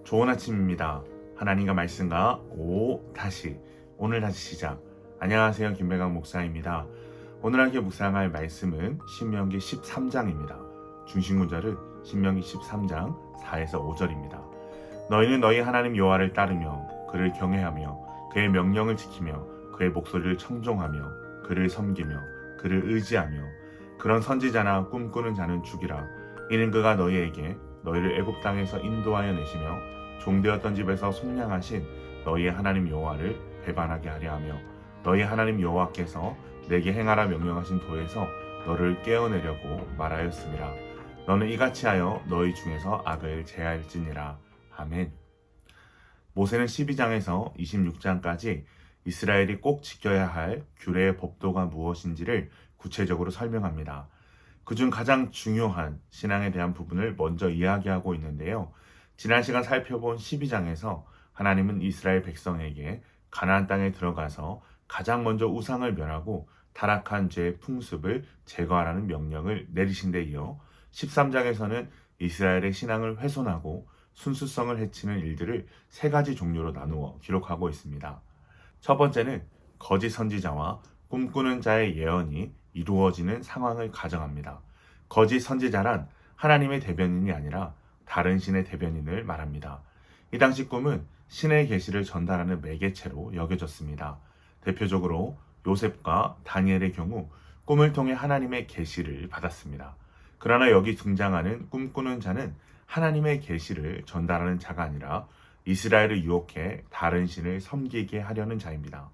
좋은 아침입니다. 하나님과 말씀과 오늘 다시 시작. 안녕하세요. 김배강 목사입니다. 오늘 함께 묵상할 말씀은 신명기 13장입니다. 중심 구절은 신명기 13장 4에서 5절입니다. 너희는 너희 하나님 여호와를 따르며 그를 경외하며 그의 명령을 지키며 그의 목소리를 청종하며 그를 섬기며 그를 의지하며 그런 선지자나 꿈꾸는 자는 죽이라. 이는 그가 너희에게 너희를 애굽 땅에서 인도하여 내시며 종되었던 집에서 속량하신 너희의 하나님 여호와를 배반하게 하려 하며 너희 하나님 여호와께서 내게 행하라 명령하신 도에서 너를 깨어내려고 말하였음이라. 너는 이같이 하여 너희 중에서 악을 제할지니라. 아멘. 모세는 12장에서 26장까지 이스라엘이 꼭 지켜야 할 규례의 법도가 무엇인지를 구체적으로 설명합니다. 그중 가장 중요한 신앙에 대한 부분을 먼저 이야기하고 있는데요. 지난 시간 살펴본 12장에서 하나님은 이스라엘 백성에게 가나안 땅에 들어가서 가장 먼저 우상을 멸하고 타락한 죄의 풍습을 제거하라는 명령을 내리신 데 이어 13장에서는 이스라엘의 신앙을 훼손하고 순수성을 해치는 일들을 세 가지 종류로 나누어 기록하고 있습니다. 첫 번째는 거짓 선지자와 꿈꾸는 자의 예언이 이루어지는 상황을 가정합니다. 거짓 선지자란 하나님의 대변인이 아니라 다른 신의 대변인을 말합니다. 이 당시 꿈은 신의 계시를 전달하는 매개체로 여겨졌습니다. 대표적으로 요셉과 다니엘의 경우 꿈을 통해 하나님의 계시를 받았습니다. 그러나 여기 등장하는 꿈꾸는 자는 하나님의 계시를 전달하는 자가 아니라 이스라엘을 유혹해 다른 신을 섬기게 하려는 자입니다.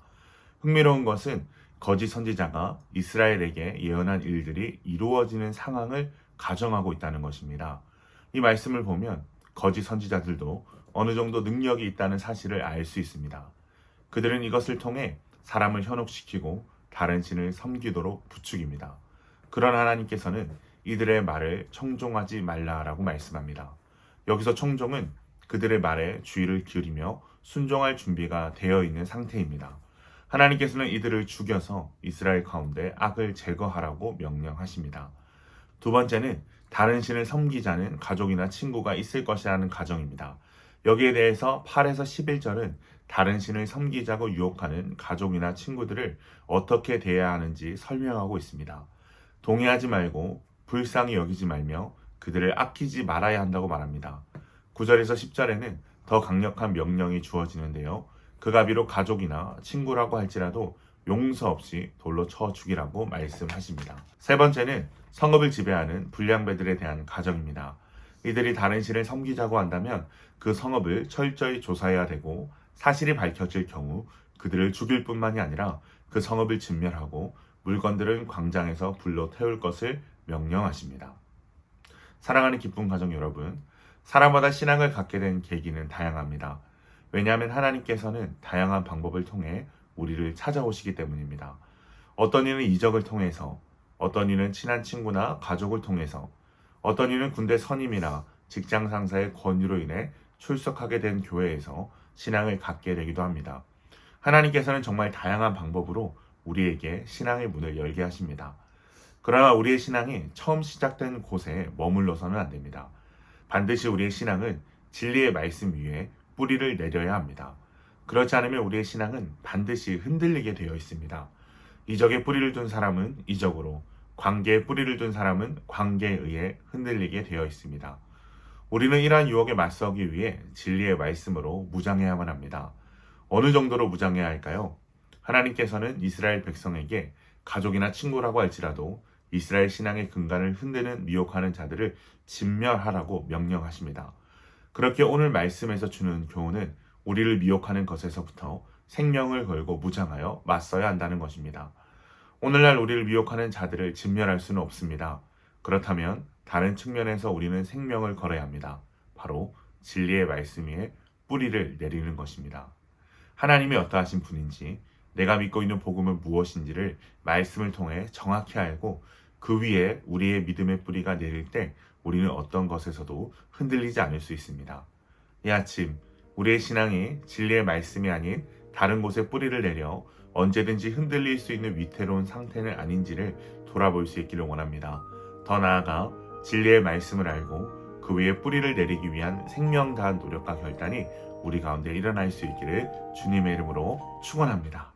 흥미로운 것은 거짓 선지자가 이스라엘에게 예언한 일들이 이루어지는 상황을 가정하고 있다는 것입니다. 이 말씀을 보면 거짓 선지자들도 어느 정도 능력이 있다는 사실을 알 수 있습니다. 그들은 이것을 통해 사람을 현혹시키고 다른 신을 섬기도록 부추깁니다. 그러나 하나님께서는 이들의 말을 청종하지 말라라고 말씀합니다. 여기서 청종은 그들의 말에 주의를 기울이며 순종할 준비가 되어 있는 상태입니다. 하나님께서는 이들을 죽여서 이스라엘 가운데 악을 제거하라고 명령하십니다. 두 번째는 다른 신을 섬기자는 가족이나 친구가 있을 것이라는 가정입니다. 여기에 대해서 8에서 11절은 다른 신을 섬기자고 유혹하는 가족이나 친구들을 어떻게 대해야 하는지 설명하고 있습니다. 동의하지 말고 불쌍히 여기지 말며 그들을 아끼지 말아야 한다고 말합니다. 9절에서 10절에는 더 강력한 명령이 주어지는데요. 그가 비록 가족이나 친구라고 할지라도 용서 없이 돌로 쳐 죽이라고 말씀하십니다. 세 번째는 성읍을 지배하는 불량배들에 대한 가정입니다. 이들이 다른 신을 섬기자고 한다면 그 성읍을 철저히 조사해야 되고 사실이 밝혀질 경우 그들을 죽일 뿐만이 아니라 그 성읍을 진멸하고 물건들은 광장에서 불로 태울 것을 명령하십니다. 사랑하는 기쁜 가정 여러분, 사람마다 신앙을 갖게 된 계기는 다양합니다. 왜냐하면 하나님께서는 다양한 방법을 통해 우리를 찾아오시기 때문입니다. 어떤 이는 이적을 통해서, 어떤 이는 친한 친구나 가족을 통해서, 어떤 이는 군대 선임이나 직장 상사의 권유로 인해 출석하게 된 교회에서 신앙을 갖게 되기도 합니다. 하나님께서는 정말 다양한 방법으로 우리에게 신앙의 문을 열게 하십니다. 그러나 우리의 신앙이 처음 시작된 곳에 머물러서는 안 됩니다. 반드시 우리의 신앙은 진리의 말씀 위에 뿌리를 내려야 합니다. 그렇지 않으면 우리의 신앙은 반드시 흔들리게 되어 있습니다. 이적에 뿌리를 둔 사람은 이적으로, 관계에 뿌리를 둔 사람은 관계에 의해 흔들리게 되어 있습니다. 우리는 이러한 유혹에 맞서기 위해 진리의 말씀으로 무장해야만 합니다. 어느 정도로 무장해야 할까요? 하나님께서는 이스라엘 백성에게 가족이나 친구라고 할지라도 이스라엘 신앙의 근간을 흔드는 미혹하는 자들을 진멸하라고 명령하십니다. 그렇게 오늘 말씀에서 주는 교훈은 우리를 미혹하는 것에서부터 생명을 걸고 무장하여 맞서야 한다는 것입니다. 오늘날 우리를 미혹하는 자들을 진멸할 수는 없습니다. 그렇다면 다른 측면에서 우리는 생명을 걸어야 합니다. 바로 진리의 말씀 위에 뿌리를 내리는 것입니다. 하나님이 어떠하신 분인지, 내가 믿고 있는 복음은 무엇인지를 말씀을 통해 정확히 알고 그 위에 우리의 믿음의 뿌리가 내릴 때 우리는 어떤 것에서도 흔들리지 않을 수 있습니다. 이 아침 우리의 신앙이 진리의 말씀이 아닌 다른 곳에 뿌리를 내려 언제든지 흔들릴 수 있는 위태로운 상태는 아닌지를 돌아볼 수 있기를 원합니다. 더 나아가 진리의 말씀을 알고 그 위에 뿌리를 내리기 위한 생명 다한 노력과 결단이 우리 가운데 일어날 수 있기를 주님의 이름으로 축원합니다.